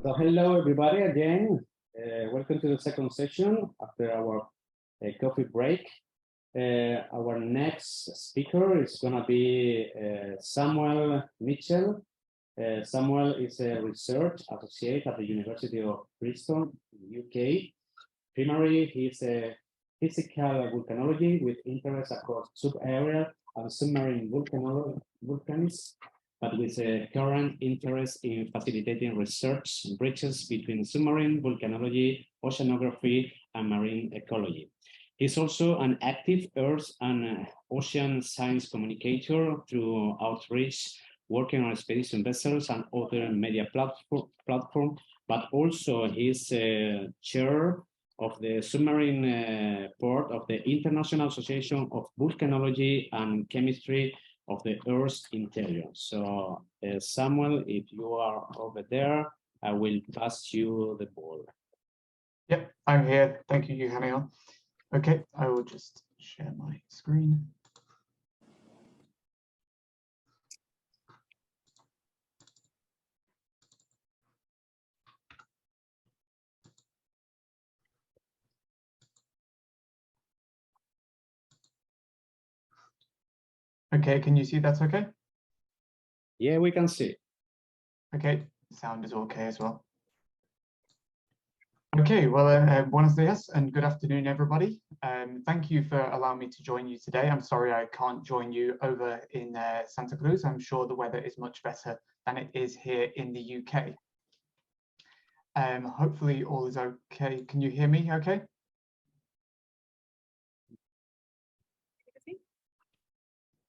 So hello everybody again. Welcome to the second session after our coffee break. Our next speaker is going to be Samuel Mitchell. Samuel is a research associate at the University of Bristol, UK. Primarily, he is a physical volcanology with interest across sub-area and submarine volcanism, but with a current interest in facilitating research bridges between submarine volcanology, oceanography, and marine ecology. He's also an active Earth and ocean science communicator through outreach, working on expedition vessels and other media platform, but also he's chair of the submarine board of the International Association of Volcanology and Chemistry of the Earth's interior. So Samuel, if you are over there, I will pass you the ball. Yep, I'm here. Thank you, Eugenio. Okay, I will just share my screen. Okay, can you see that's okay? Yeah, we can see. Okay, sound is okay as well. Okay, well, buenos dias and good afternoon, everybody. Thank you for allowing me to join you today. I'm sorry I can't join you over in Santa Cruz. I'm sure the weather is much better than it is here in the UK. Hopefully all is okay. Can you hear me okay?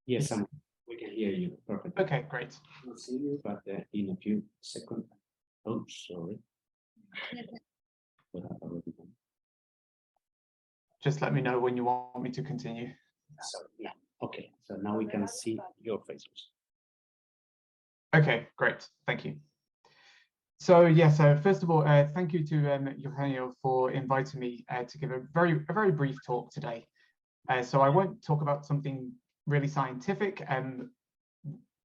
Yes, we can hear you perfectly. Okay, great. I'll see you, but in a few seconds. Oh, sorry. Just let me know when you want me to continue. So, yeah, okay. So now we can see your faces. Okay, great. Thank you. So yes, first of all, thank you to Eugenio for inviting me to give a very brief talk today. So I won't talk about something really scientific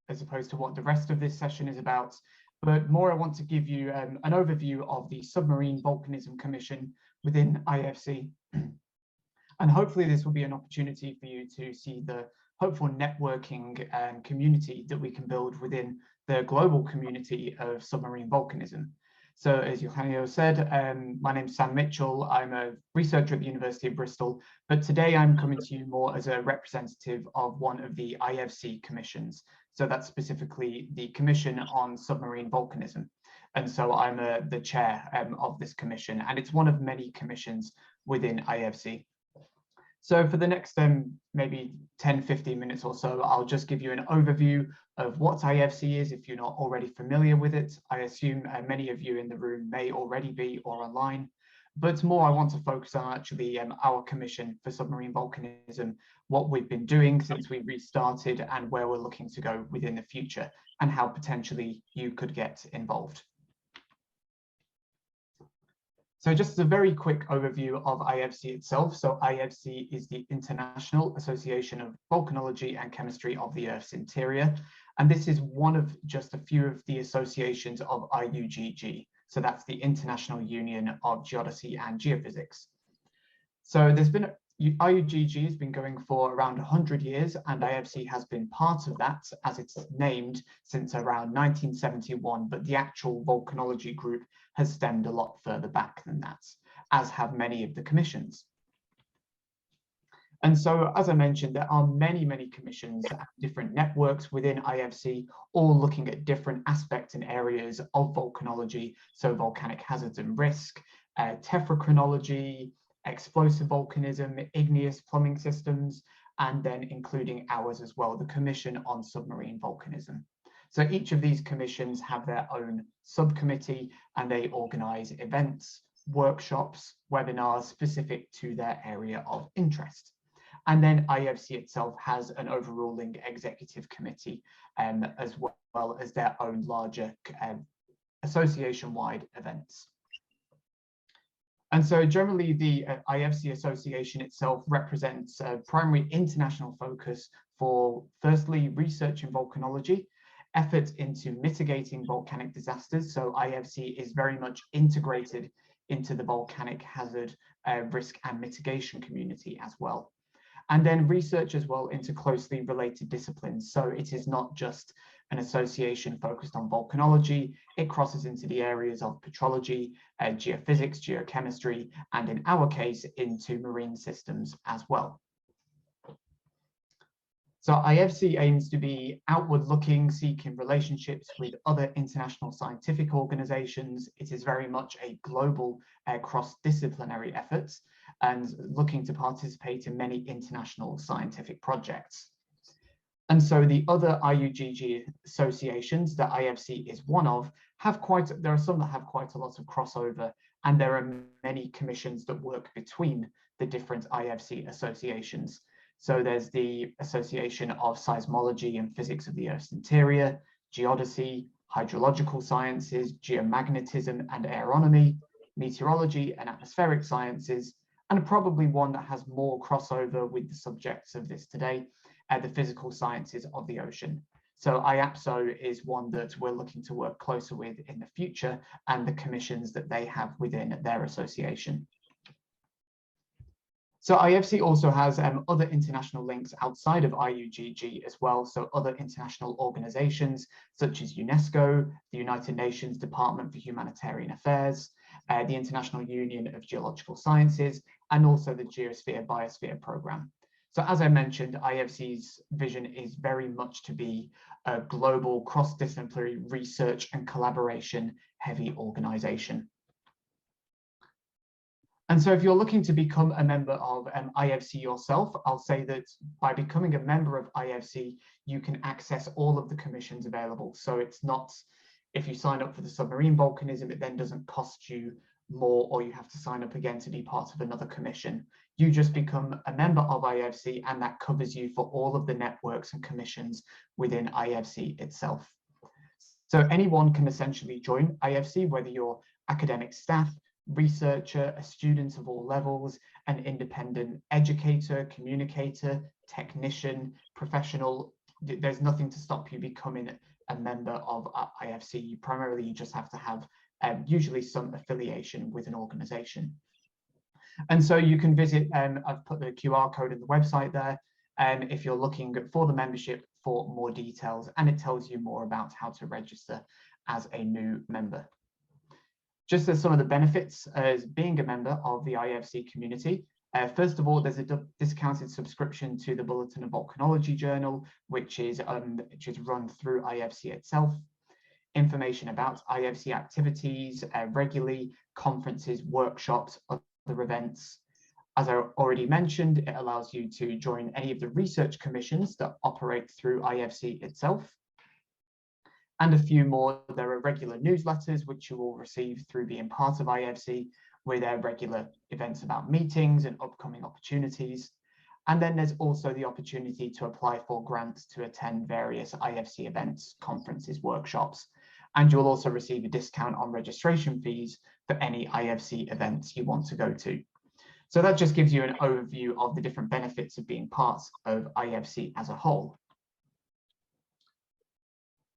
as opposed to what the rest of this session is about, but more I want to give you an overview of the Submarine Volcanism Commission within IFC. And hopefully this will be an opportunity for you to see the hopeful networking and community that we can build within the global community of submarine volcanism. So as Eugenio said, my name's Sam Mitchell. I'm a researcher at the University of Bristol, but today I'm coming to you more as a representative of one of the IFC commissions. So that's specifically the Commission on Submarine Volcanism. And so I'm the chair of this commission, and it's one of many commissions within IFC. So for the next maybe 10, 15 minutes or so, I'll just give you an overview of what IFC is if you're not already familiar with it. I assume many of you in the room may already be or online, but more I want to focus on actually our Commission for Submarine Volcanism, what we've been doing since we restarted and where we're looking to go within the future and how potentially you could get involved. So just a very quick overview of IFC itself. So IFC is the International Association of Volcanology and Chemistry of the Earth's Interior. And this is one of just a few of the associations of IUGG. So that's the International Union of Geodesy and Geophysics. So there's been IUGG has been going for around 100 years, and IFC has been part of that as it's named since around 1971, but the actual volcanology group has stemmed a lot further back than that, as have many of the commissions. And so, as I mentioned, there are many commissions and different networks within IFC, all looking at different aspects and areas of volcanology, so volcanic hazards and risk, tephrochronology, explosive volcanism, igneous plumbing systems, and then including ours as well, the Commission on Submarine Volcanism. So each of these commissions have their own subcommittee, and they organize events, workshops, webinars specific to their area of interest. And then IFC itself has an overruling executive committee, as well as their own larger association-wide events. And so generally the IFC association itself represents a primary international focus for firstly research in volcanology, effort into mitigating volcanic disasters. So IAVCEI is very much integrated into the volcanic hazard risk and mitigation community as well. And then research as well into closely related disciplines. So it is not just an association focused on volcanology, it crosses into the areas of petrology, geophysics, geochemistry, and in our case, into marine systems as well. So IAVCEI aims to be outward-looking, seeking relationships with other international scientific organizations. It is very much a global cross-disciplinary effort and looking to participate in many international scientific projects. And so the other IUGG associations that IAVCEI is one of there are some that have quite a lot of crossover, and there are many commissions that work between the different IAVCEI associations. So there's the Association of Seismology and Physics of the Earth's Interior, Geodesy, Hydrological Sciences, Geomagnetism and Aeronomy, Meteorology and Atmospheric Sciences, and probably one that has more crossover with the subjects of this today, the Physical Sciences of the Ocean. So IAPSO is one that we're looking to work closer with in the future, and the commissions that they have within their association. So IAVCEI also has other international links outside of IUGG as well. So other international organizations such as UNESCO, the United Nations Department for Humanitarian Affairs, the International Union of Geological Sciences, and also the Geosphere Biosphere Programme. So as I mentioned, IAVCEI's vision is very much to be a global cross-disciplinary research and collaboration heavy organization. And so if you're looking to become a member of IAVCEI yourself, I'll say that by becoming a member of IAVCEI, you can access all of the commissions available. So it's not, if you sign up for the submarine volcanism, it then doesn't cost you more, or you have to sign up again to be part of another commission. You just become a member of IAVCEI, and that covers you for all of the networks and commissions within IAVCEI itself. So anyone can essentially join IAVCEI, whether you're academic staff, researcher, a student of all levels, an independent educator, communicator, technician, professional. There's nothing to stop you becoming a member of IAVCEI. Primarily, you just have to have usually some affiliation with an organization. And so you can visit, I've put the QR code in the website there, if you're looking for the membership for more details, and it tells you more about how to register as a new member. Just as some of the benefits as being a member of the IAVCEI community, first of all, there's a discounted subscription to the Bulletin of Volcanology Journal, which is run through IAVCEI itself. Information about IAVCEI activities regularly, conferences, workshops, other events. As I already mentioned, it allows you to join any of the research commissions that operate through IAVCEI itself. And a few more. There are regular newsletters which you will receive through being part of IAVCEI, with their regular events about meetings and upcoming opportunities. And then there's also the opportunity to apply for grants to attend various IAVCEI events, conferences, workshops. And you'll also receive a discount on registration fees for any IAVCEI events you want to go to. So that just gives you an overview of the different benefits of being part of IAVCEI as a whole.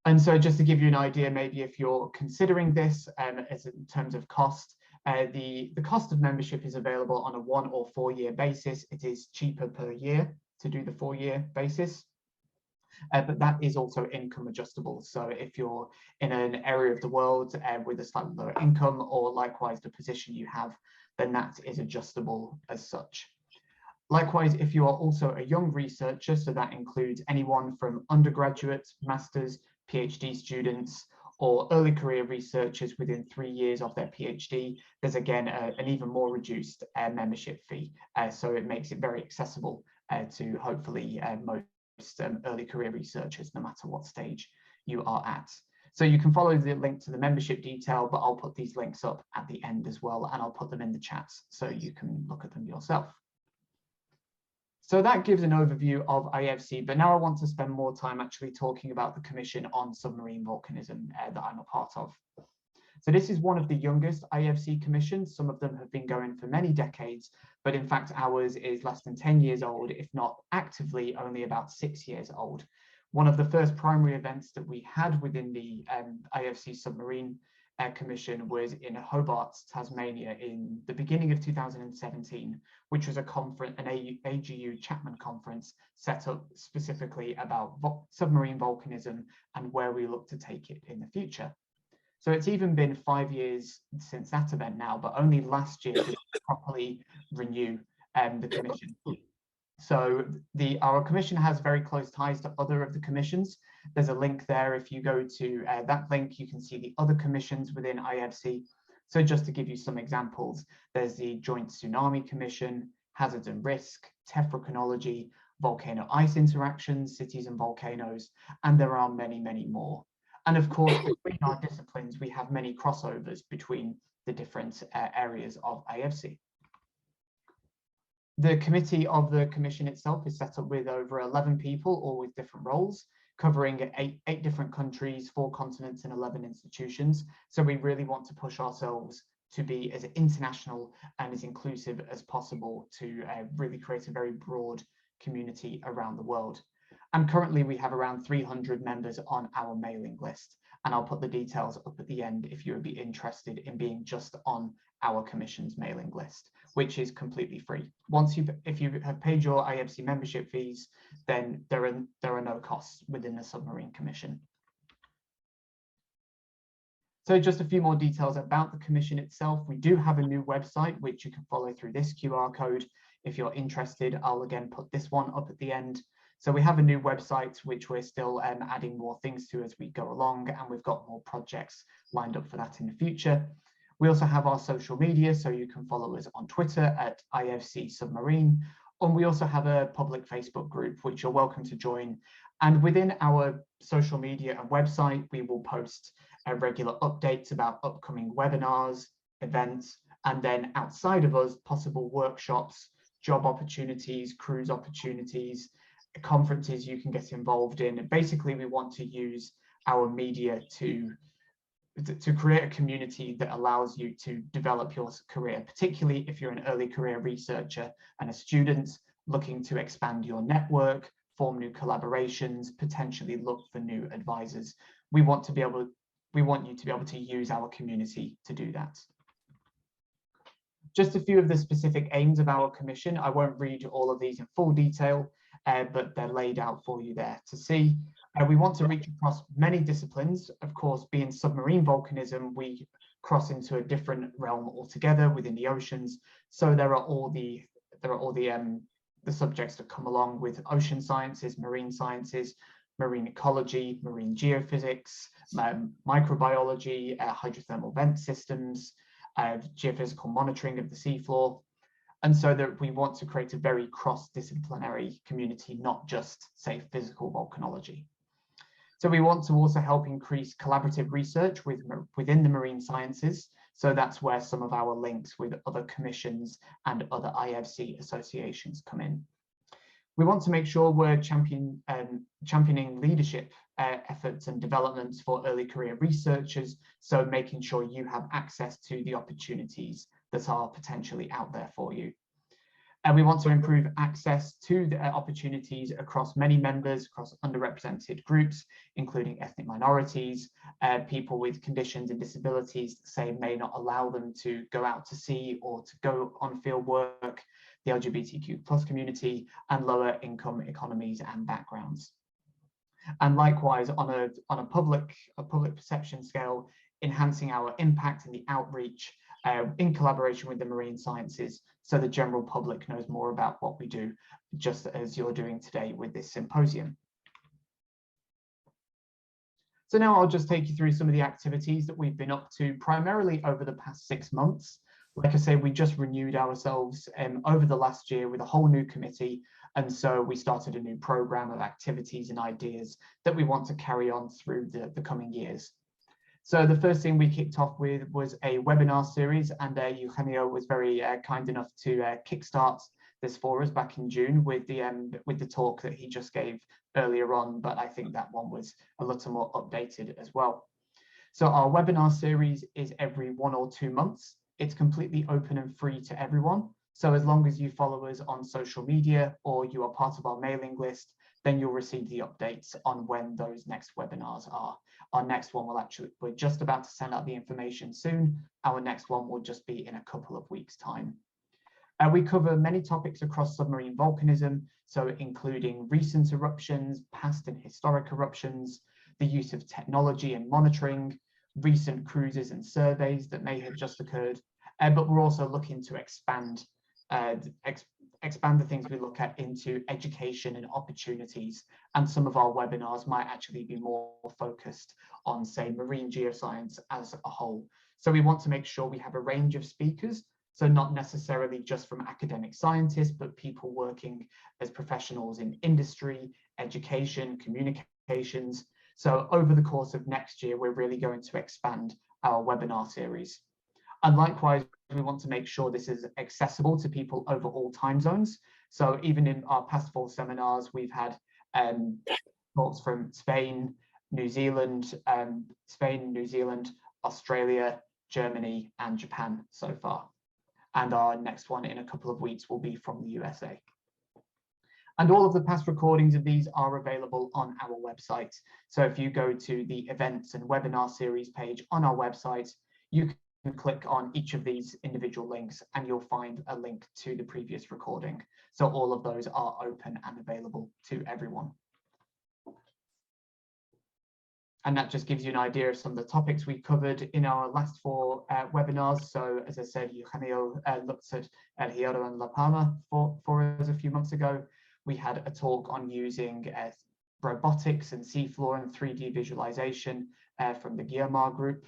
And so just to give you an idea, maybe if you're considering this as in terms of cost, the cost of membership is available on a 1 or 4 year basis. It is cheaper per year to do the 4-year basis, but that is also income adjustable. So if you're in an area of the world with a slightly lower income, or likewise the position you have, then that is adjustable as such. Likewise, if you are also a young researcher, so that includes anyone from undergraduate, masters, PhD students, or early career researchers within 3 years of their PhD, there's again an even more reduced membership fee. So it makes it very accessible to hopefully most early career researchers, no matter what stage you are at. So you can follow the link to the membership detail, but I'll put these links up at the end as well, and I'll put them in the chat so you can look at them yourself. So that gives an overview of IAVCEI, but now I want to spend more time actually talking about the Commission on Submarine Volcanism that I'm a part of. So this is one of the youngest IAVCEI commissions. Some of them have been going for many decades, but in fact ours is less than 10 years old, if not actively only about 6 years old. One of the first primary events that we had within the IFC Submarine Commission was in Hobart, Tasmania in the beginning of 2017, which was a conference, an AGU Chapman conference set up specifically about submarine volcanism and where we look to take it in the future. So it's even been 5 years since that event now, but only last year did we properly renew the commission. So our commission has very close ties to other of the commissions. There's a link there. If you go to that link, you can see the other commissions within IFC. So just to give you some examples, there's the Joint Tsunami Commission, Hazards and Risk, Tephrocanology, Volcano Ice Interactions, Cities and Volcanoes, and there are many, many more. And of course, between our disciplines, we have many crossovers between the different areas of IFC. The committee of the commission itself is set up with over 11 people, all with different roles, covering eight different countries, 4 continents and 11 institutions. So we really want to push ourselves to be as international and as inclusive as possible to really create a very broad community around the world. And currently we have around 300 members on our mailing list. And I'll put the details up at the end if you would be interested in being just on our commission's mailing list, which is completely free. If you have paid your IFC membership fees, then there are no costs within the Submarine Commission. So just a few more details about the commission itself. We do have a new website, which you can follow through this QR code. If you're interested, I'll again put this one up at the end. So we have a new website, which we're still adding more things to as we go along, and we've got more projects lined up for that in the future. We also have our social media, so you can follow us on Twitter at IFC Submarine, and we also have a public Facebook group, which you're welcome to join. And within our social media and website, we will post regular updates about upcoming webinars, events, and then outside of us, possible workshops, job opportunities, cruise opportunities, conferences you can get involved in. And basically, we want to use our media to create a community that allows you to develop your career, particularly if you're an early career researcher and a student looking to expand your network, form new collaborations, potentially look for new advisors. We want you to be able to use our community to do that. Just a few of the specific aims of our commission. I won't read all of these in full detail, but they're laid out for you there to see. We want to reach across many disciplines. Of course, being submarine volcanism, we cross into a different realm altogether within the oceans. So there are all the subjects that come along with ocean sciences, marine sciences, marine ecology, marine geophysics, microbiology, hydrothermal vent systems, geophysical monitoring of the seafloor. And so that we want to create a very cross-disciplinary community, not just, say, physical volcanology. So we want to also help increase collaborative research within the marine sciences. So that's where some of our links with other commissions and other IFC associations come in. We want to make sure we're championing leadership efforts and developments for early career researchers. So making sure you have access to the opportunities that are potentially out there for you. And we want to improve access to the opportunities across many members, across underrepresented groups, including ethnic minorities, people with conditions and disabilities that say may not allow them to go out to sea or to go on field work, the LGBTQ+ community, and lower income economies and backgrounds. And likewise, on a public perception scale, enhancing our impact and the outreach in collaboration with the marine sciences, so the general public knows more about what we do, just as you're doing today with this symposium. So now I'll just take you through some of the activities that we've been up to primarily over the past 6 months. Like I say, we just renewed ourselves over the last year with a whole new committee. And so we started a new program of activities and ideas that we want to carry on through the coming years. So the first thing we kicked off with was a webinar series, and Eugenio was very kind enough to kickstart this for us back in June with the talk that he just gave earlier on, but I think that one was a little more updated as well. So our webinar series is every 1 or 2 months. It's completely open and free to everyone. So as long as you follow us on social media or you are part of our mailing list, then you'll receive the updates on when those next webinars are. Our next one will actually, we're just about to send out the information soon. Our next one will just be in a couple of weeks' time. We cover many topics across submarine volcanism, so including recent eruptions, past and historic eruptions, the use of technology and monitoring, recent cruises and surveys that may have just occurred, but we're also looking to expand the things we look at into education and opportunities, and some of our webinars might actually be more focused on, say, marine geoscience as a whole. So we want to make sure we have a range of speakers, so not necessarily just from academic scientists, but people working as professionals in industry, education, communications. So over the course of next year, we're really going to expand our webinar series. And likewise, we want to make sure this is accessible to people over all time zones. So even in our past fall seminars, we've had talks from Spain, New Zealand, Australia, Germany, and Japan so far. And our next one in a couple of weeks will be from the USA. And all of the past recordings of these are available on our website. So if you go to the events and webinar series page on our website, you can click on each of these individual links and you'll find a link to the previous recording. So all of those are open and available to everyone. And that just gives you an idea of some of the topics we covered in our last 4 webinars. So as I said, Eugenio looked at Hierro and La Palma for us a few months ago. We had a talk on using robotics and seafloor and 3D visualization from the Guillemard group.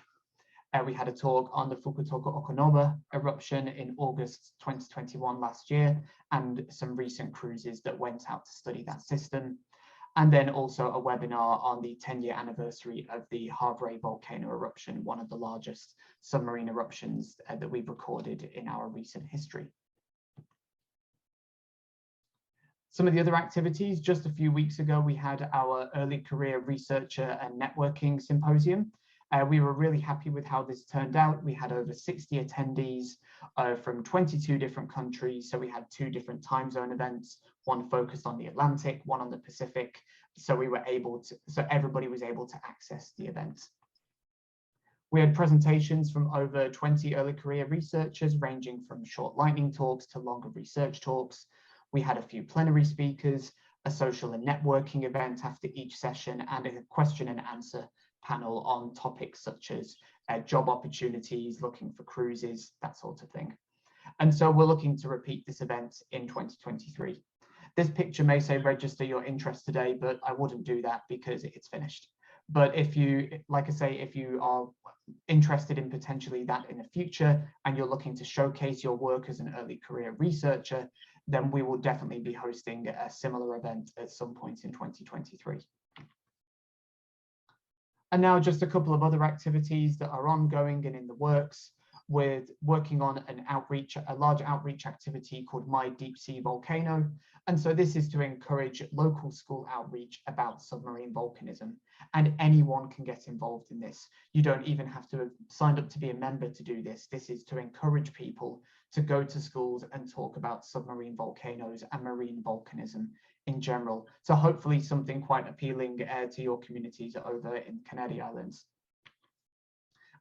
We had a talk on the Fukutoka-Okonoma eruption in August 2021 last year, and some recent cruises that went out to study that system. And then also a webinar on the 10-year anniversary of the Hierro volcano eruption, one of the largest submarine eruptions that we've recorded in our recent history. Some of the other activities, just a few weeks ago, we had our early career researcher and networking symposium. We were really happy with how this turned out. We had over 60 attendees from 22 different countries. So we had 2 different time zone events, one focused on the Atlantic, one on the Pacific. So we were able to, so everybody was able to access the event. We had presentations from over 20 early career researchers, ranging from short lightning talks to longer research talks. We had a few plenary speakers, a social and networking event after each session, and a question and answer panel on topics such as job opportunities, looking for cruises, that sort of thing. And so we're looking to repeat this event in 2023. This picture may say register your interest today, but I wouldn't do that because it's finished. But if you, like I say, if you are interested in potentially that in the future and you're looking to showcase your work as an early career researcher, then we will definitely be hosting a similar event at some point in 2023. And now just a couple of other activities that are ongoing and in the works. We're working on an outreach, a large outreach activity called My Deep Sea Volcano. And so this is to encourage local school outreach about submarine volcanism, and anyone can get involved in this. You don't even have to have signed up to be a member to do this. This is to encourage people to go to schools and talk about submarine volcanoes and marine volcanism in general. So hopefully something quite appealing to your communities over in Canary Islands.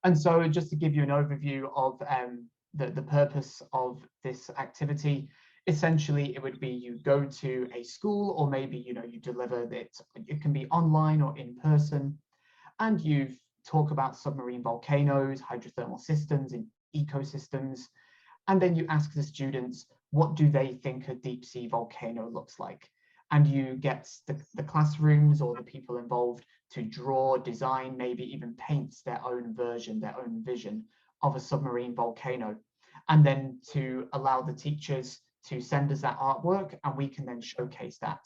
And so just to give you an overview of the purpose of this activity, essentially it would be you go to a school, or maybe you deliver it. It can be online or in person, and you talk about submarine volcanoes, hydrothermal systems, and ecosystems. And then you ask the students, what do they think a deep sea volcano looks like? And you get the classrooms or the people involved to draw, design, maybe even paint their own version, their own vision of a submarine volcano, and then to allow the teachers to send us that artwork, and we can then showcase that.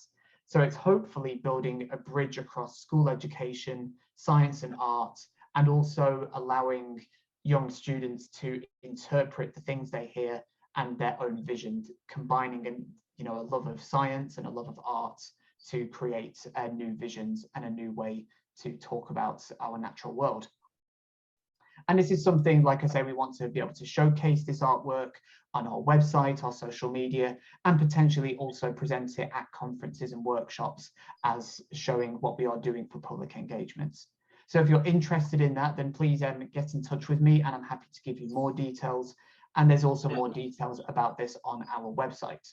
So it's hopefully building a bridge across school education, science and art, and also allowing young students to interpret the things they hear and their own vision, combining a love of science and a love of art to create new visions and a new way to talk about our natural world. And this is something, like I say, we want to be able to showcase this artwork on our website, our social media, and potentially also present it at conferences and workshops as showing what we are doing for public engagements. So if you're interested in that, then please get in touch with me and I'm happy to give you more details. And there's also more details about this on our website.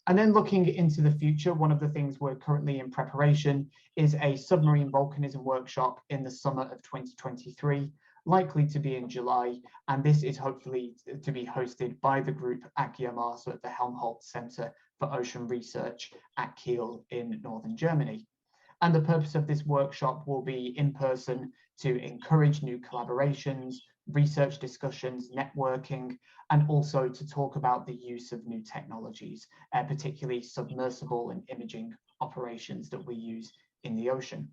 And then looking into the future, one of the things we're currently in preparation is a submarine volcanism workshop in the summer of 2023, likely to be in July. And this is hopefully to be hosted by the group at GMR, so at the Helmholtz Center for Ocean Research at Kiel in northern Germany. And the purpose of this workshop will be in person to encourage new collaborations, research discussions, networking, and also to talk about the use of new technologies, particularly submersible and imaging operations that we use in the ocean.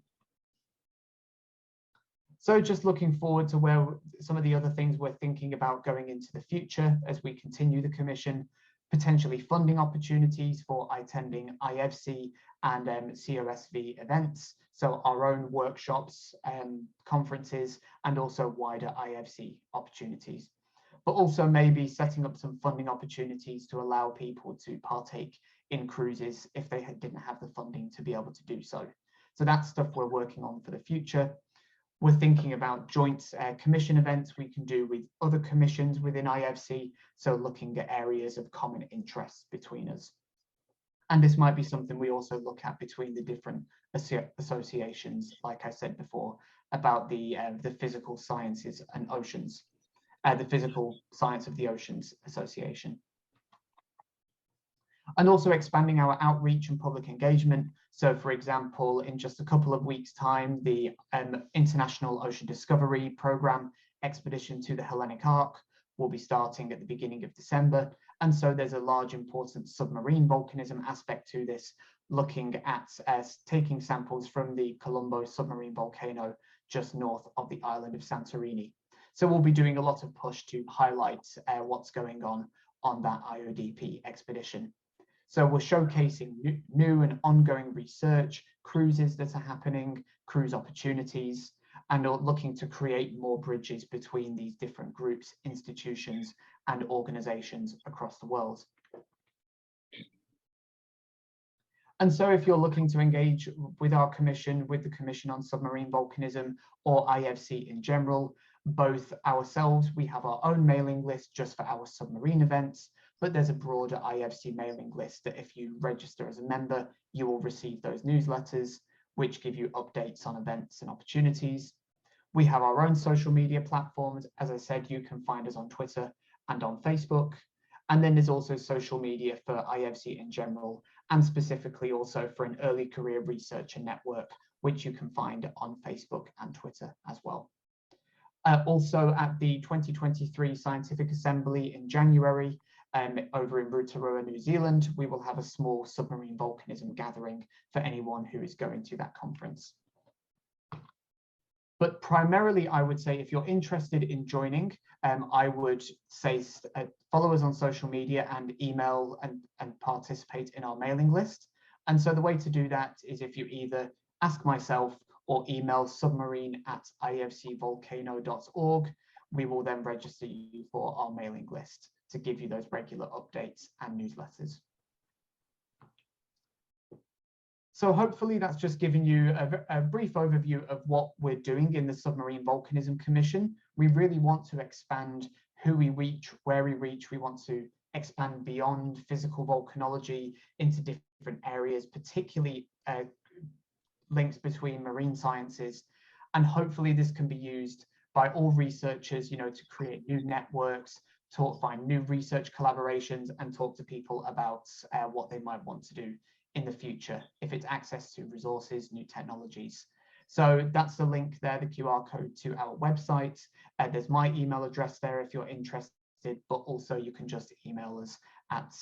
So just looking forward to where some of the other things we're thinking about going into the future as we continue the commission, potentially funding opportunities for attending IAVCEI and COSV events, so our own workshops, conferences, and also wider IAVCEI opportunities. But also maybe setting up some funding opportunities to allow people to partake in cruises if they didn't have the funding to be able to do so. So that's stuff we're working on for the future. We're thinking about joint commission events we can do with other commissions within IAVCEI, so looking at areas of common interest between us. And this might be something we also look at between the different associations, like I said before, about the physical sciences and oceans, the Physical Science of the Oceans Association. And also expanding our outreach and public engagement. So for example, in just a couple of weeks' time, the International Ocean Discovery Programme expedition to the Hellenic Arc will be starting at the beginning of December. And so there's a large important submarine volcanism aspect to this, looking at taking samples from the Colombo submarine volcano just north of the island of Santorini. So we'll be doing a lot of push to highlight what's going on that IODP expedition. So we're showcasing new and ongoing research, cruises that are happening, cruise opportunities, and looking to create more bridges between these different groups, institutions, and organizations across the world. And so if you're looking to engage with our commission, with the Commission on Submarine Volcanism or IAVCEI in general, both ourselves, we have our own mailing list just for our submarine events, but there's a broader IAVCEI mailing list that if you register as a member, you will receive those newsletters, which give you updates on events and opportunities. We have our own social media platforms. As I said, you can find us on Twitter and on Facebook. And then there's also social media for IAVCEI in general, and specifically also for an early career researcher network, which you can find on Facebook and Twitter as well. Also at the 2023 Scientific Assembly in January, over in Rotorua, New Zealand, we will have a small submarine volcanism gathering for anyone who is going to that conference. But primarily, I would say if you're interested in joining, I would say follow us on social media and email and participate in our mailing list. And so the way to do that is if you either ask myself or email submarine@iavcevolcano.org, we will then register you for our mailing list to give you those regular updates and newsletters. So hopefully that's just giving you a brief overview of what we're doing in the Submarine Volcanism Commission. We really want to expand who we reach, where we reach. We want to expand beyond physical volcanology into different areas, particularly links between marine sciences. And hopefully this can be used by all researchers, to create new networks, find new research collaborations, and talk to people about what they might want to do in the future, if it's access to resources, new technologies. So that's the link there, the QR code to our website. There's my email address there if you're interested, but also you can just email us at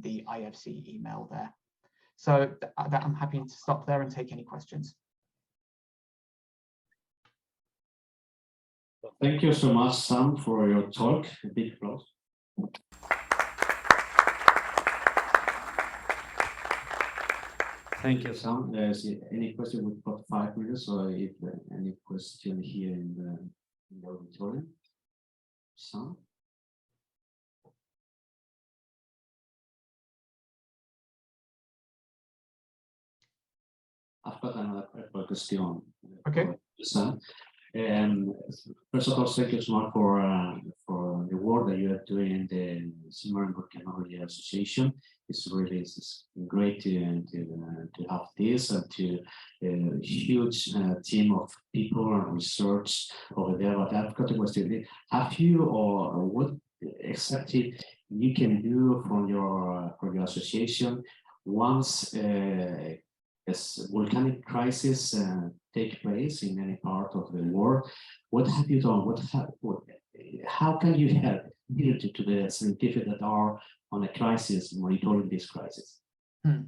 the IAVCEI email there. So I'm happy to stop there and take any questions. Thank you so much, Sam, for your talk. A big applause. Thank you, Sam. Any question? We've got 5 minutes, or if any question here in the auditorium? Sam? I've got another question. Okay. Sam. First of all, thank you so much for the work that you are doing in the Submarine Volcanology Association. It's really great to have this and to a huge team of people and research over there. But I've got a question: have you, or what exactly you can do from your association once as volcanic crisis take place in any part of the world? What have you done? How can you help to the scientific that are on a crisis, monitoring this crisis? I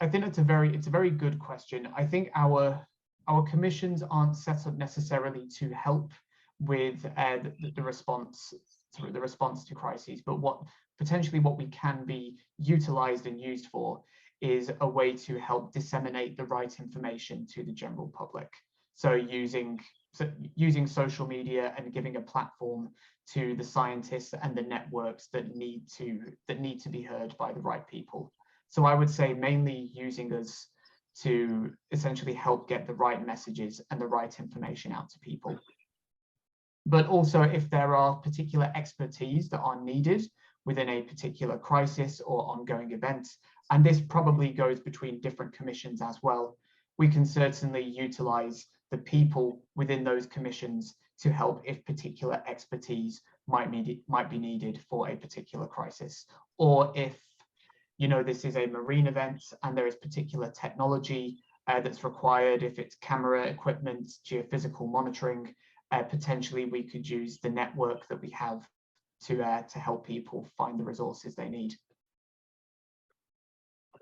think it's a very good question. I think our commissions aren't set up necessarily to help with the response to crises, but what we can be utilized and used for is a way to help disseminate the right information to the general public. So using social media and giving a platform to the scientists and the networks that need to be heard by the right people. So I would say mainly using us to essentially help get the right messages and the right information out to people. But also, if there are particular expertise that are needed within a particular crisis or ongoing event, and this probably goes between different commissions as well, we can certainly utilize the people within those commissions to help if particular expertise might be needed for a particular crisis, or if this is a marine event and there is particular technology that's required, if it's camera equipment, geophysical monitoring, potentially we could use the network that we have to help people find the resources they need.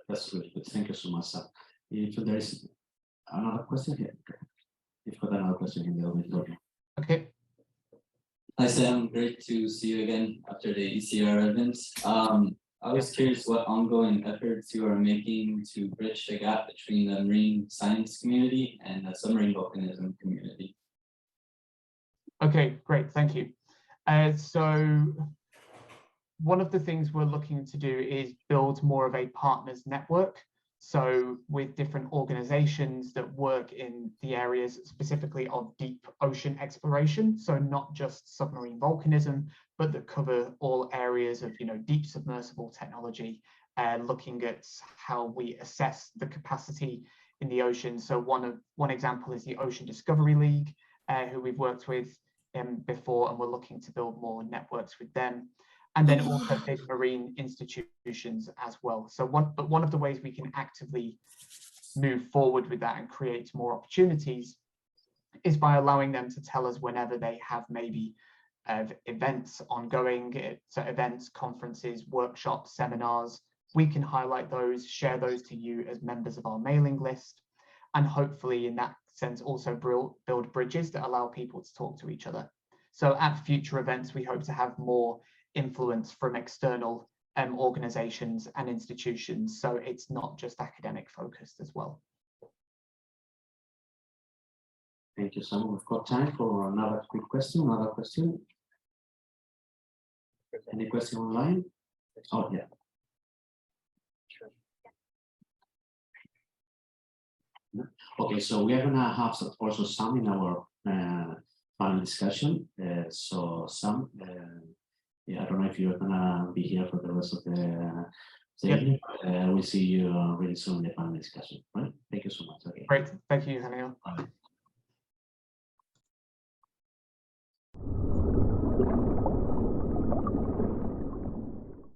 That's really good. Thank you so much, Sam. If there is another question here, you've got another question in the auditorium. Okay. Hi, Sam. Great to see you again after the ECR events. I was curious what ongoing efforts you are making to bridge the gap between the marine science community and the submarine volcanism community. Okay, great. Thank you. So one of the things we're looking to do is build more of a partners network. So with different organizations that work in the areas specifically of deep ocean exploration. So not just submarine volcanism, but that cover all areas of deep submersible technology, looking at how we assess the capacity in the ocean. So one example is the Ocean Discovery League, who we've worked with before, and we're looking to build more networks with them. And then also big marine institutions as well. So one of the ways we can actively move forward with that and create more opportunities is by allowing them to tell us whenever they have maybe events ongoing, so events, conferences, workshops, seminars. We can highlight those, share those to you as members of our mailing list, and hopefully in that sense also build bridges that allow people to talk to each other. So at future events, we hope to have more influence from external organizations and institutions, so it's not just academic focused as well. Thank you, Sam. We've got time for another quick question. Another question? Any question online? Oh, yeah. Okay, so we are gonna have also Sam in our panel discussion. So Sam, yeah, I don't know if you're gonna be here for the rest of the evening. We'll see you really soon in the panel discussion. Right? Thank you so much. Okay. Great. Thank you, Eugenio. Bye.